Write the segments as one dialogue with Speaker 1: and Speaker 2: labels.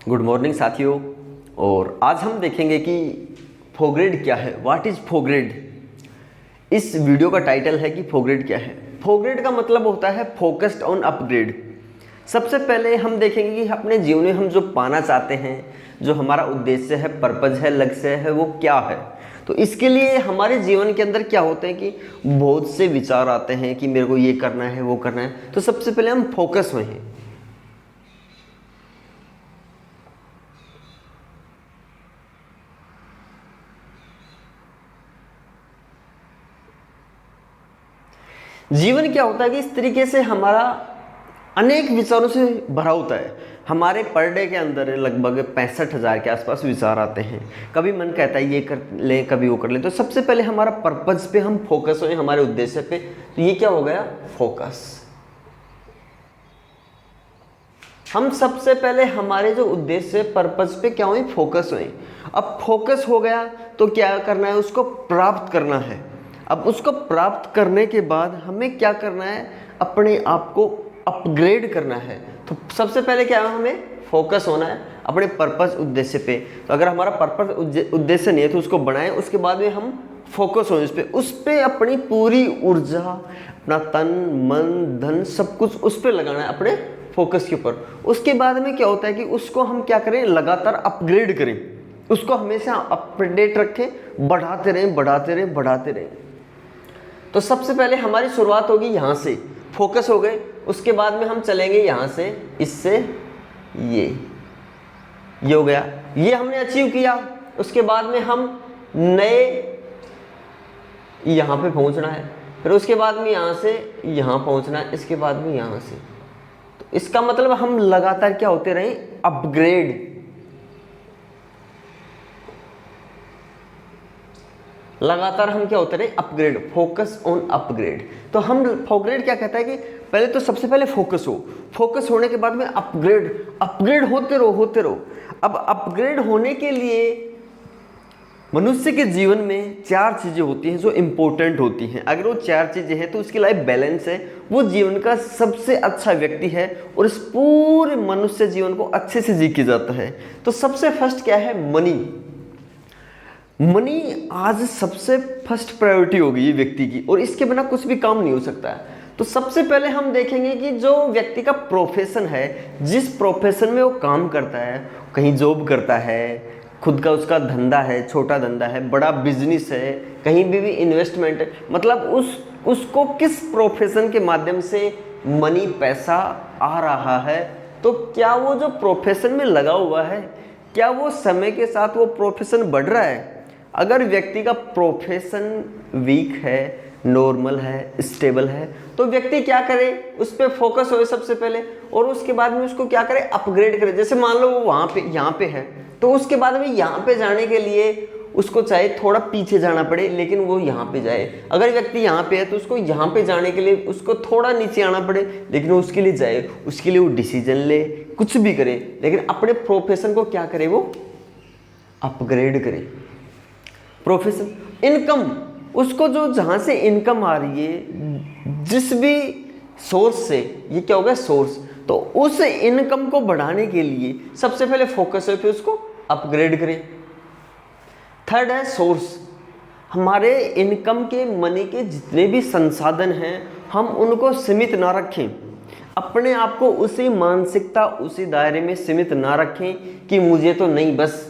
Speaker 1: Good morning साथियों। और आज हम देखेंगे कि फोग्रेड क्या है, व्हाट इज फोग्रेड। इस वीडियो का टाइटल है कि फोग्रेड क्या है। फोग्रेड का मतलब होता है फोकस्ड ऑन अपग्रेड। सबसे पहले हम देखेंगे कि अपने जीवन में हम जो पाना चाहते हैं, जो हमारा उद्देश्य है, पर्पज है, लक्ष्य है, वो क्या है। तो इसके लिए हमारे जीवन के अंदर क्या होते हैं कि बहुत से विचार आते हैं कि मेरे को ये करना है, वो करना है। तो सबसे पहले हम फोकस हुए हैं। जीवन क्या होता है कि इस तरीके से हमारा अनेक विचारों से भरा होता है। हमारे पर डे के अंदर लगभग 65,000 के आसपास विचार आते हैं। कभी मन कहता है ये कर लें, कभी वो कर लें। तो सबसे पहले हमारा पर्पज पे हम फोकस हों, हमारे उद्देश्य पे। तो ये क्या हो गया, फोकस। हम सबसे पहले हमारे जो उद्देश्य पर्पज पे क्या हुए, फोकस हुए। अब फोकस हो गया तो क्या करना है, उसको प्राप्त करना है। अब उसको प्राप्त करने के बाद हमें क्या करना है, अपने आप को अपग्रेड करना है। तो सबसे पहले क्या है, हमें फोकस होना है अपने पर्पस उद्देश्य पे। तो अगर हमारा पर्पस उद्देश्य नहीं है तो उसको बनाएं, उसके बाद में हम फोकस हो उस पे अपनी पूरी ऊर्जा, अपना तन मन धन सब कुछ उस पर लगाना है, अपने फोकस के ऊपर। उसके बाद में क्या होता है कि उसको हम क्या करें, लगातार अपग्रेड करें, उसको हमेशा अपडेट रखें, बढ़ाते रहें बढ़ाते रहें बढ़ाते रहें। तो सबसे पहले हमारी शुरुआत होगी यहाँ से, फोकस हो गए। उसके बाद में हम चलेंगे यहाँ से, इससे ये हो गया, ये हमने अचीव किया। उसके बाद में हम नए यहाँ पे पहुँचना है, फिर उसके बाद में यहाँ से यहाँ पहुँचना है, इसके बाद में यहाँ से। तो इसका मतलब हम लगातार क्या होते रहे, अपग्रेड। लगातार हम क्या होते रहे, अपग्रेड, फोकस ऑन अपग्रेड। तो हम फोग्रेड क्या कहता है कि पहले तो सबसे पहले फोकस हो, फोकस होने के बाद में अपग्रेड होते रहो। अब अपग्रेड होने के लिए मनुष्य के जीवन में 4 चीजें होती हैं जो इंपॉर्टेंट होती हैं। अगर वो 4 चीजें हैं तो उसकी लाइफ बैलेंस है, वो जीवन का सबसे अच्छा व्यक्ति है और इस पूरे मनुष्य जीवन को अच्छे से जी के जाता है। तो सबसे फर्स्ट क्या है, मनी आज सबसे फर्स्ट प्रायोरिटी होगी ये व्यक्ति की, और इसके बिना कुछ भी काम नहीं हो सकता है। तो सबसे पहले हम देखेंगे कि जो व्यक्ति का प्रोफेशन है, जिस प्रोफेशन में वो काम करता है, कहीं जॉब करता है, खुद का उसका धंधा है, छोटा धंधा है, बड़ा बिजनेस है, कहीं भी इन्वेस्टमेंट है, मतलब उसको किस प्रोफेशन के माध्यम से मनी, पैसा आ रहा है। तो क्या वो जो प्रोफेशन में लगा हुआ है, क्या वो समय के साथ वो प्रोफेशन बढ़ रहा है। अगर व्यक्ति का प्रोफेशन वीक है, नॉर्मल है, स्टेबल है, तो व्यक्ति क्या करे, उस पर फोकस हो सबसे पहले, और उसके बाद में उसको क्या करे, अपग्रेड करे। जैसे मान लो वो वहाँ पे यहाँ पे है, तो उसके बाद में यहाँ पे जाने के लिए उसको चाहे थोड़ा पीछे जाना पड़े, लेकिन वो यहाँ पे जाए। अगर व्यक्ति यहाँ पे है तो उसको यहाँ पे जाने के लिए उसको थोड़ा नीचे आना पड़े, लेकिन वो उसके लिए जाए, उसके लिए वो डिसीजन ले, कुछ भी करे, लेकिन अपने प्रोफेशन को क्या करे, वो अपग्रेड करे। प्रोफेशन, इनकम, उसको जो जहाँ से इनकम आ रही है, जिस भी सोर्स से, ये क्या होगा, सोर्स। तो उस इनकम को बढ़ाने के लिए सबसे पहले फोकस है, फिर उसको अपग्रेड करें। थर्ड है सोर्स। हमारे इनकम के, मनी के जितने भी संसाधन हैं, हम उनको सीमित ना रखें, अपने आप को उसी मानसिकता, उसी दायरे में सीमित ना रखें कि मुझे तो नहीं, बस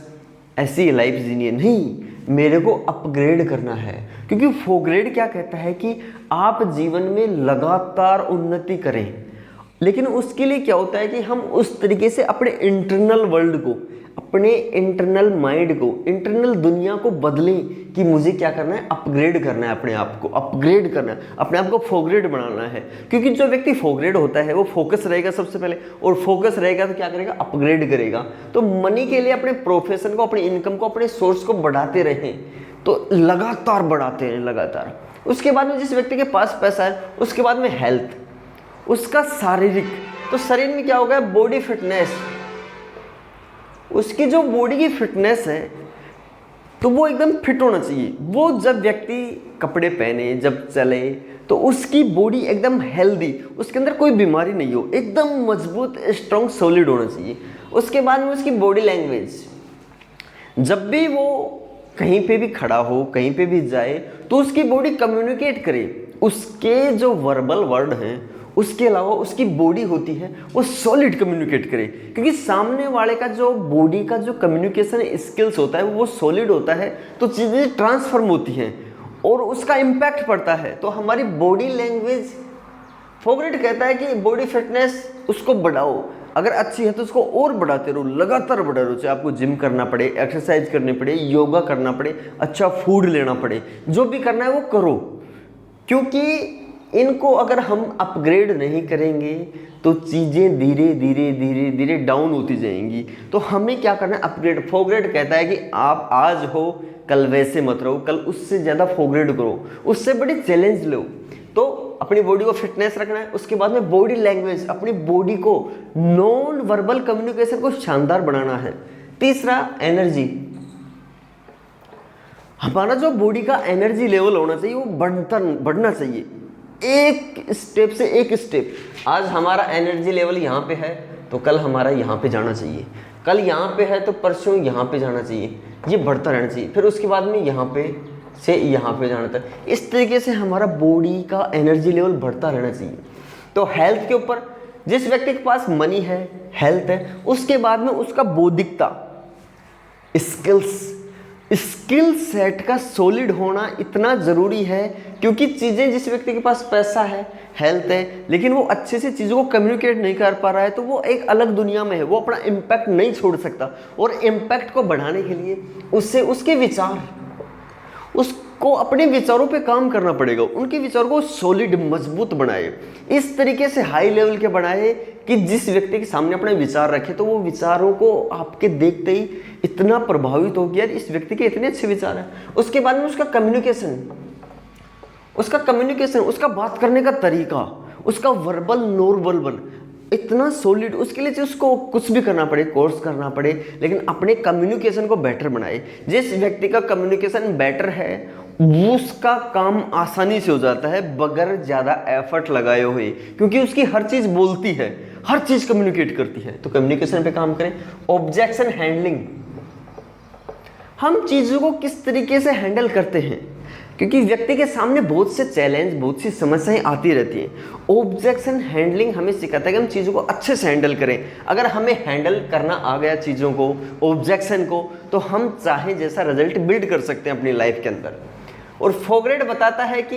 Speaker 1: ऐसी लाइफ जीनी है। नहीं, मेरे को अपग्रेड करना है। क्योंकि फोग्रेड क्या कहता है कि आप जीवन में लगातार उन्नति करें, लेकिन उसके लिए क्या होता है कि हम उस तरीके से अपने इंटरनल वर्ल्ड को, अपने इंटरनल माइंड को, इंटरनल दुनिया को बदलें कि मुझे क्या करना है, अपग्रेड करना है, अपने आप को अपग्रेड करना है, अपने आप को फोग्रेड बनाना है। क्योंकि जो व्यक्ति फोग्रेड होता है वो फोकस रहेगा सबसे पहले, और फोकस रहेगा तो क्या करेगा, अपग्रेड करेगा। तो मनी के लिए अपने प्रोफेशन को, अपनी इनकम को, अपने सोर्स को बढ़ाते रहें, तो लगातार बढ़ाते रहें, लगातार। उसके बाद में जिस व्यक्ति के पास पैसा है, उसके बाद में हेल्थ, उसका शारीरिक, तो शरीर में क्या होगा, बॉडी फिटनेस, उसकी जो बॉडी की फिटनेस है तो वो एकदम फिट होना चाहिए। वो जब व्यक्ति कपड़े पहने, जब चले, तो उसकी बॉडी एकदम हेल्दी, उसके अंदर कोई बीमारी नहीं हो, एकदम मजबूत, स्ट्रॉन्ग, सॉलिड होना चाहिए। उसके बाद में उसकी बॉडी लैंग्वेज, जब भी वो कहीं पे भी खड़ा हो, कहीं पे भी जाए, तो उसकी बॉडी कम्युनिकेट करे। उसके जो वर्बल वर्ड हैं उसके अलावा उसकी बॉडी होती है वो सॉलिड कम्युनिकेट करे, क्योंकि सामने वाले का जो बॉडी का जो कम्युनिकेशन स्किल्स होता है वो सॉलिड होता है, तो चीज़ें ट्रांसफॉर्म होती हैं और उसका इम्पैक्ट पड़ता है। तो हमारी बॉडी लैंग्वेज, फोगरेट कहता है कि बॉडी फिटनेस उसको बढ़ाओ, अगर अच्छी है तो उसको और बढ़ाते रहो, लगातार बढ़ा रहो, चाहे आपको जिम करना पड़े, एक्सरसाइज करनी पड़े, योगा करना पड़े, अच्छा फूड लेना पड़े, जो भी करना है वो करो, क्योंकि इनको अगर हम अपग्रेड नहीं करेंगे तो चीज़ें धीरे धीरे धीरे धीरे डाउन होती जाएंगी। तो हमें क्या करना है, अपग्रेड। फोगरेड कहता है कि आप आज हो कल वैसे मत रहो, कल उससे ज़्यादा फोगरेड करो, उससे बड़ी चैलेंज लो। तो अपनी बॉडी को फिटनेस रखना है। उसके बाद में बॉडी लैंग्वेज, अपनी बॉडी को नॉन वर्बल कम्युनिकेशन को शानदार बनाना है। तीसरा, एनर्जी। हमारा जो बॉडी का एनर्जी लेवल होना चाहिए वो बढ़ना चाहिए, एक स्टेप से एक स्टेप। आज हमारा एनर्जी लेवल यहाँ पे है तो कल हमारा यहाँ पे जाना चाहिए, कल यहाँ पे है तो परसों यहाँ पे जाना चाहिए, ये बढ़ता रहना चाहिए। फिर उसके बाद में यहाँ पे से यहाँ पे जाना था। इस तरीके से हमारा बॉडी का एनर्जी लेवल बढ़ता रहना चाहिए। तो हेल्थ के ऊपर, जिस व्यक्ति के पास मनी है, हेल्थ है, उसके बाद में उसका बौद्धिकता, स्किल सेट का सॉलिड होना इतना ज़रूरी है, क्योंकि चीज़ें, जिस व्यक्ति के पास पैसा है, हेल्थ है, लेकिन वो अच्छे से चीज़ों को कम्युनिकेट नहीं कर पा रहा है, तो वो एक अलग दुनिया में है, वो अपना इम्पैक्ट नहीं छोड़ सकता। और इम्पैक्ट को बढ़ाने के लिए उससे उसके विचार, उसको अपने विचारों पे काम करना पड़ेगा, उनके विचारों को सॉलिड मजबूत बनाए, इस तरीके से हाई लेवल के बनाए कि जिस व्यक्ति के सामने अपने विचार रखे तो वो विचारों को आपके देखते ही इतना प्रभावित हो गया, इस व्यक्ति के इतने अच्छे विचार हैं। उसके बाद में उसका कम्युनिकेशन, उसका बात करने का तरीका, उसका वर्बल नॉन वर्बल इतना सॉलिड, उसके लिए उसको कुछ भी करना पड़े, कोर्स करना पड़े, लेकिन अपने कम्युनिकेशन को बेटर बनाए। जिस व्यक्ति का कम्युनिकेशन बेटर है उसका काम आसानी से हो जाता है बगैर ज़्यादा एफर्ट लगाए हुए, क्योंकि उसकी हर चीज़ बोलती है, हर चीज़ कम्युनिकेट करती है। तो कम्युनिकेशन पे काम करें। ऑब्जेक्शन हैंडलिंग, हम चीज़ों को किस तरीके से हैंडल करते हैं, क्योंकि व्यक्ति के सामने बहुत से चैलेंज, बहुत सी समस्याएं आती रहती हैं। ऑब्जेक्शन हैंडलिंग हमें सिखाता है कि हम चीज़ों को अच्छे से हैंडल करें। अगर हमें हैंडल करना आ गया चीज़ों को, ऑब्जेक्शन को, तो हम चाहे जैसा रिजल्ट बिल्ड कर सकते हैं अपनी लाइफ के अंदर। और फोगरेट बताता है कि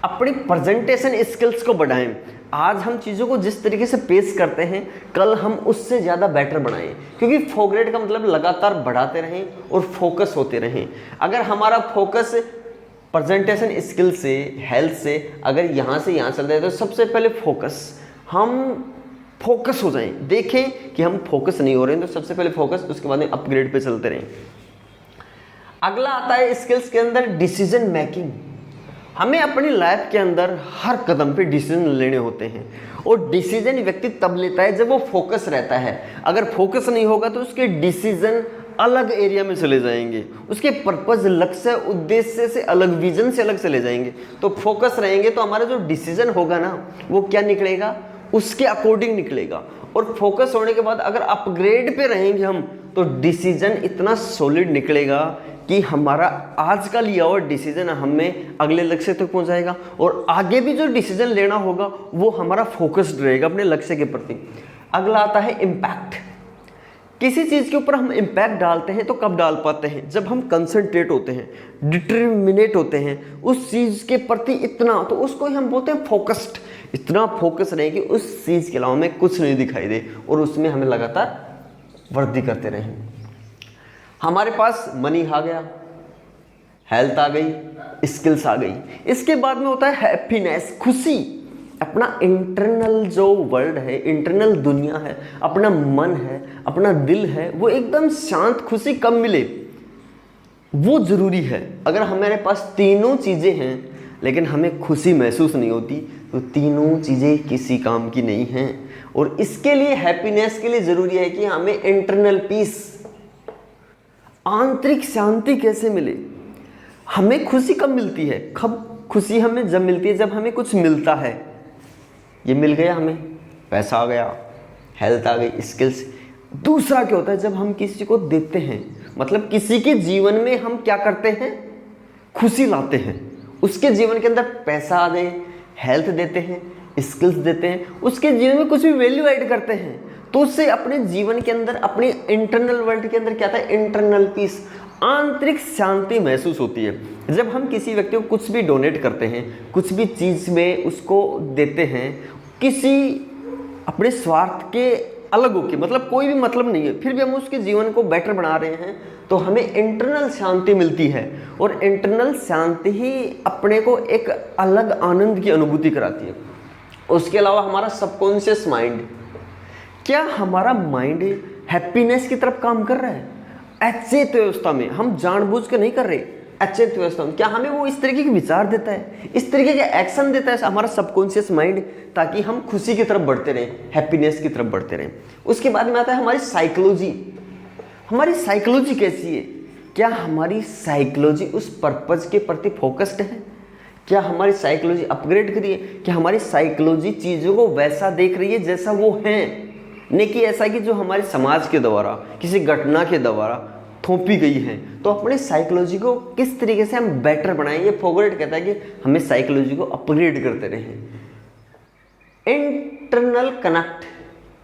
Speaker 1: अपनी प्रेजेंटेशन स्किल्स को बढ़ाएं। आज हम चीज़ों को जिस तरीके से पेश करते हैं, कल हम उससे ज़्यादा बेटर बनाएं, क्योंकि फोगरेट का मतलब लगातार बढ़ाते रहें और फोकस होते रहें। अगर हमारा फोकस प्रेजेंटेशन स्किल से, हेल्थ से अगर यहाँ से यहाँ चल रहा है, तो सबसे पहले हम फोकस हो जाएं। देखें कि हम फोकस नहीं हो रहे हैं, तो सबसे पहले फोकस, उसके बाद में अपग्रेड पे चलते रहें। अगला आता है स्किल्स के अंदर डिसीजन मेकिंग। हमें अपनी लाइफ के अंदर हर कदम पे डिसीजन लेने होते हैं, और डिसीजन व्यक्ति तब लेता है जब वो फोकस रहता है। अगर फोकस नहीं होगा तो उसके डिसीजन अलग एरिया में चले जाएंगे, उसके पर्पस, लक्ष्य, उद्देश्य से अलग, विजन से अलग चले जाएंगे। तो फोकस रहेंगे तो हमारा जो डिसीजन होगा ना, वो क्या निकलेगा, उसके अकॉर्डिंग निकलेगा। और फोकस होने के बाद अगर अपग्रेड पे रहेंगे हम, तो डिसीजन इतना सॉलिड निकलेगा कि हमारा आज का लिया हुआ डिसीजन हमें अगले लक्ष्य तक पहुंचाएगा, और आगे भी जो डिसीजन लेना होगा वो हमारा फोकस्ड रहेगा अपने लक्ष्य के प्रति। अगला आता है इम्पैक्ट। किसी चीज़ के ऊपर हम इम्पैक्ट डालते हैं तो कब डाल पाते हैं, जब हम कंसंट्रेट होते हैं, डिटरमिनेट होते हैं उस चीज़ के प्रति इतना, तो उसको ही हम बोलते हैं फोकस्ड। इतना फोकस रहे कि उस चीज़ के अलावा में कुछ नहीं दिखाई दे, और उसमें हमें लगातार वृद्धि करते रहें। हमारे पास मनी आ गया, हेल्थ आ गई, स्किल्स आ गई। इसके बाद में होता है हैप्पीनेस, खुशी। अपना इंटरनल जो वर्ल्ड है, इंटरनल दुनिया है, अपना मन है, अपना दिल है, वो एकदम शांत, खुशी कब मिले, वो ज़रूरी है। अगर हमारे पास तीनों चीज़ें हैं लेकिन हमें खुशी महसूस नहीं होती, तो तीनों चीज़ें किसी काम की नहीं हैं। और इसके लिए, हैप्पीनेस के लिए ज़रूरी है कि हमें इंटरनल पीस, आंतरिक शांति कैसे मिले। हमें खुशी कब मिलती है, खुशी हमें जब मिलती है जब हमें कुछ मिलता है। ये मिल गया, हमें पैसा आ गया, हेल्थ आ गई, स्किल्स। दूसरा क्या होता है, जब हम किसी को देते हैं, मतलब किसी के जीवन में हम क्या करते हैं, खुशी लाते हैं, उसके जीवन के अंदर पैसा आ जाए, हेल्थ देते हैं, स्किल्स देते हैं, उसके जीवन में कुछ भी वैल्यू ऐड करते हैं, तो उससे अपने जीवन के अंदर, अपने इंटरनल वर्ल्ड के अंदर क्या था, इंटरनल पीस, आंतरिक शांति महसूस होती है। जब हम किसी व्यक्ति को कुछ भी डोनेट करते हैं, कुछ भी चीज़ में उसको देते हैं, किसी अपने स्वार्थ के अलग होके, मतलब कोई भी मतलब नहीं है, फिर भी हम उसके जीवन को बेटर बना रहे हैं, तो हमें इंटरनल शांति मिलती है। और इंटरनल शांति ही अपने को एक अलग आनंद की अनुभूति कराती है। उसके अलावा हमारा सबकॉन्शियस माइंड, क्या हमारा माइंड हैप्पीनेस की तरफ काम कर रहा है? अचेत व्यवस्था में, हम जानबूझ के नहीं कर रहे, अचेत व्यवस्था में क्या हमें वो इस तरीके के विचार देता है, इस तरीके के एक्शन देता है हमारा सबकॉन्शियस माइंड, ताकि हम खुशी की तरफ बढ़ते रहें, हैप्पीनेस की तरफ बढ़ते रहें। उसके बाद में आता है हमारी साइकोलॉजी। हमारी साइकोलॉजी कैसी है? क्या हमारी साइकोलॉजी उस पर्पज के प्रति फोकस्ड है? क्या हमारी साइकोलॉजी अपग्रेड करी है? क्या हमारी साइकोलॉजी चीज़ों को वैसा देख रही है जैसा वो हैं, नहीं कि ऐसा कि जो हमारे समाज के द्वारा, किसी घटना के द्वारा थोपी गई है? तो अपने साइकोलॉजी को किस तरीके से हम बेटर बनाएं, ये फोगरेट कहता है कि हमें साइकोलॉजी को अपग्रेड करते रहें। इंटरनल कनेक्ट,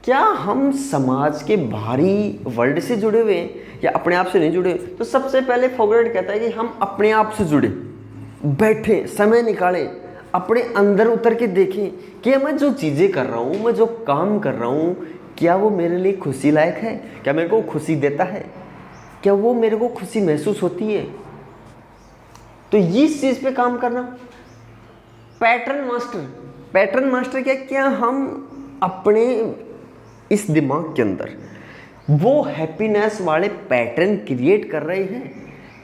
Speaker 1: क्या हम समाज के बाहरी वर्ल्ड से जुड़े हुए हैं या अपने आप से नहीं जुड़े? तो सबसे पहले फोगरेट कहता है कि हम अपने आप से जुड़े, बैठे, समय निकालें, अपने अंदर उतर के देखें कि मैं जो चीज़ें कर रहा हूँ, मैं जो काम कर रहा हूँ, क्या वो मेरे लिए खुशी लायक है? क्या मेरे को खुशी देता है? क्या वो मेरे को खुशी महसूस होती है? तो इस चीज़ पे काम करना। पैटर्न मास्टर, पैटर्न मास्टर क्या हम अपने इस दिमाग के अंदर वो हैप्पीनेस वाले पैटर्न क्रिएट कर रहे हैं?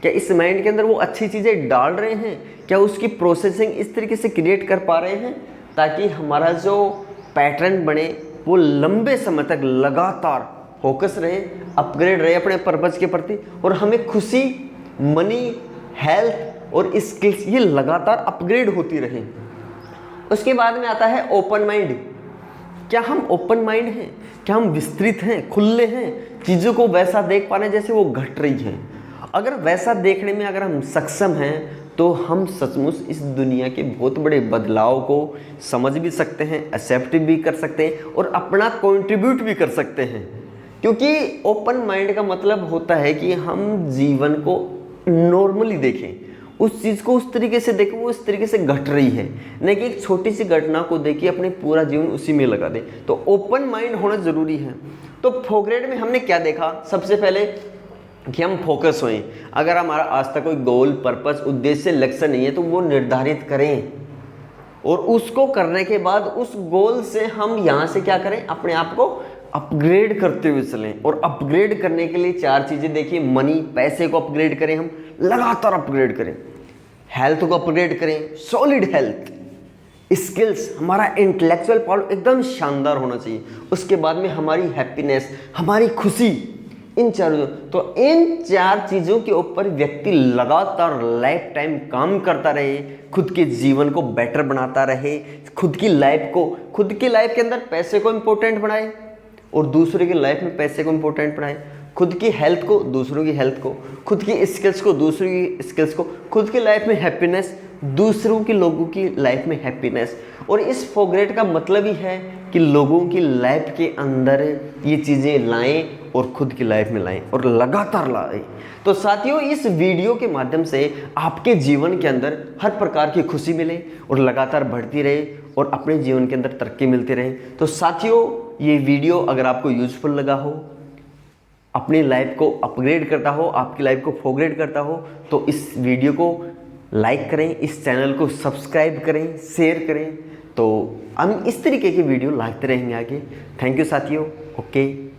Speaker 1: क्या इस माइंड के अंदर वो अच्छी चीज़ें डाल रहे हैं? क्या उसकी प्रोसेसिंग इस तरीके से क्रिएट कर पा रहे हैं ताकि हमारा जो पैटर्न बने वो लंबे समय तक लगातार फोकस रहे, अपग्रेड रहे अपने पर्पज के प्रति, और हमें खुशी, मनी, हेल्थ और स्किल्स ये लगातार अपग्रेड होती रहे। उसके बाद में आता है ओपन माइंड। क्या हम ओपन माइंड हैं? क्या हम विस्तृत हैं, खुले हैं, चीज़ों को वैसा देख पा रहे हैं जैसे वो घट रही हैं? अगर वैसा देखने में अगर हम सक्षम हैं तो हम सचमुच इस दुनिया के बहुत बड़े बदलाव को समझ भी सकते हैं, एक्सेप्ट भी कर सकते हैं और अपना कंट्रीब्यूट भी कर सकते हैं। क्योंकि ओपन माइंड का मतलब होता है कि हम जीवन को नॉर्मली देखें, उस चीज़ को उस तरीके से देखें वो इस तरीके से घट रही है, नहीं कि एक छोटी सी घटना को देखिए अपने पूरा जीवन उसी में लगा दें। तो ओपन माइंड होना ज़रूरी है। तो फोगरेट में हमने क्या देखा? सबसे पहले कि हम फोकस होएं। अगर हमारा आज तक कोई गोल, पर्पस, उद्देश्य, लक्ष्य नहीं है तो वो निर्धारित करें, और उसको करने के बाद उस गोल से हम यहाँ से क्या करें, अपने आप को अपग्रेड करते हुए चलें। और अपग्रेड करने के लिए 4 चीज़ें देखिए, मनी, पैसे को अपग्रेड करें, हम लगातार अपग्रेड करें, हेल्थ को अपग्रेड करें, सॉलिड हेल्थ, स्किल्स, हमारा इंटेलेक्चुअल पावर एकदम शानदार होना चाहिए। उसके बाद में हमारी हैप्पीनेस, हमारी खुशी, इन चारों, तो इन 4 चीज़ों के ऊपर व्यक्ति लगातार लाइफ टाइम काम करता रहे, खुद के जीवन को बेटर बनाता रहे, खुद की लाइफ के अंदर पैसे को इम्पोर्टेंट बनाए और दूसरे की लाइफ में पैसे को इम्पोर्टेंट बनाए, खुद की हेल्थ को, दूसरों की हेल्थ को, खुद की स्किल्स को, दूसरों की स्किल्स को, खुद की लाइफ में हैप्पीनेस, दूसरों की, लोगों की लाइफ में हैप्पीनेस। और इस फोगरेट का मतलब ही है कि लोगों की लाइफ के अंदर ये चीज़ें लाएं और खुद की लाइफ में लाएं और लगातार लाएं। तो साथियों, इस वीडियो के माध्यम से आपके जीवन के अंदर हर प्रकार की खुशी मिले और लगातार बढ़ती रहे और अपने जीवन के अंदर तरक्की मिलती रहे। तो साथियों, ये वीडियो अगर आपको यूजफुल लगा हो, अपनी लाइफ को अपग्रेड करता हो, आपकी लाइफ को फोगरेट करता हो, तो इस वीडियो को लाइक करें, इस चैनल को सब्सक्राइब करें, शेयर करें। तो हम इस तरीके की वीडियो लाते रहेंगे आगे। थैंक यू साथियों। ओके।